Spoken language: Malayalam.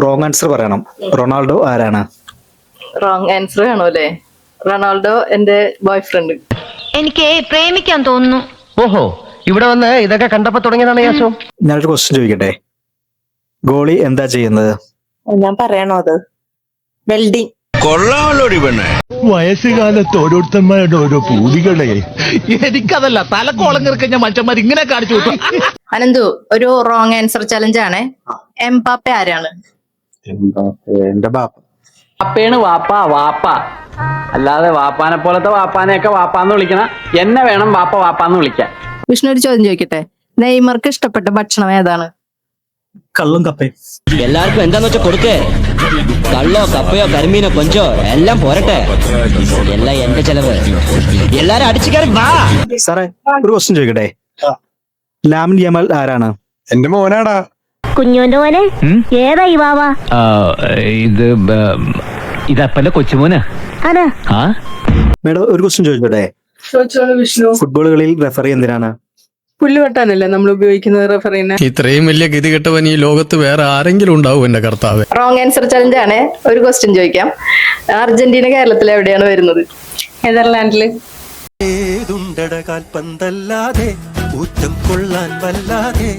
റോങ് ആൻസർ പറയണം. റൊണാൾഡോ ആരാണ്? റോങ് ആൻസർ വേണോ അല്ലേ? റൊണാൾഡോ എന്റെ ബോയ് ഫ്രണ്ട്. എനിക്ക് പ്രേമിക്കാൻ തോന്നുന്നു. ഓഹോ, ഇവിടെ വന്ന് ഇതൊക്കെ കണ്ടപ്പോ തുടങ്ങിയതാണ് യാസോ. ഞാനൊരു ക്വസ്റ്റ്യൻ ചോദിക്കട്ടെ. ഗോളി എന്താ ചെയ്യുന്നത്? ഞാൻ പറയണോ അത്? വെൽഡിങ്. കൊള്ളാമല്ലോടി പെണ്ണെ. വയസ്സുകാലത്ത് ഓരോരുത്തന്മാരുടെ ഓരോ പൂതികളെ. എനിക്കതല്ല, തലക്കോളം കിറക്കഞ്ഞ മനുഷ്യന്മാർ ഇങ്ങനെ കാണിച്ചു വിട്ടു. അനന്തു, ഒരു റോങ് ആൻസർ ചലഞ്ച് ആണ്. എംബാപ്പെ ആരാണ്? എന്റെ ബാപ്പ. വാപ്പയാണ് വാപ്പ വാപ്പ, അല്ലാതെ വാപ്പാനെ പോലത്തെ വാപ്പാനെയൊക്കെ വാപ്പാന്ന് വിളിക്കണ എന്നെ വേണം വാപ്പ വാപ്പാന്ന് വിളിക്കാൻ. വിഷ്ണു, ഒരു ചോദ്യം ചോദിക്കട്ടെ. നെയ്മർക്ക് ഇഷ്ടപ്പെട്ട ഭക്ഷണം ഏതാണ്? കള്ളും കപ്പയും. എല്ലാവർക്കും എന്താന്ന് വെച്ചാ കൊടുക്കേ. കള്ളോ കപ്പയോ കരിമീനോ കൊഞ്ചോ എല്ലാം പോരട്ടെ. എല്ലാം എന്റെ ചെലവ്. എല്ലാരും അടിച്ചു കയറി വാ. സാറേ, ഒരു ക്വസ്റ്റ്യൻ ചോദിക്കട്ടെ. ലാമിൻ യമാൽ ആരാണ്? എന്റെ മോനാടാ. കുഞ്ഞോന്റെ മോനെ ഏതാ ഈ വാവ? ഇതപ്പല്ല കൊച്ചുമോനാ. അതാ മേഡം, ഒരു ക്വസ്റ്റ്യൻ ചോദിക്കട്ടെ. വിഷ്ണു, ഫുട്ബോൾ കളിയിൽ റെഫറി എന്തിനാണ്? പുല്ല് വെട്ടാനല്ലേ നമ്മൾ ഉപയോഗിക്കുന്നത് റെഫറിനെ? ഇത്രയും വലിയ ഗതികെട്ടവൻ ഈ ലോകത്ത് വേറെ ആരെങ്കിലും ഉണ്ടാവും എന്റെ കർത്താവ്. റോങ് ആൻസർ ചലഞ്ച് ആണ്. ഒരു ക്വസ്റ്റ്യൻ ചോദിക്കാം. അർജന്റീന കേരളത്തിൽ എവിടെയാണ് വരുന്നത്? നെതർലാൻഡില്. ഏതുണ്ടട കാൽപന്തല്ലാതെ ഊറ്റം കൊള്ളാൻ വല്ലാതെ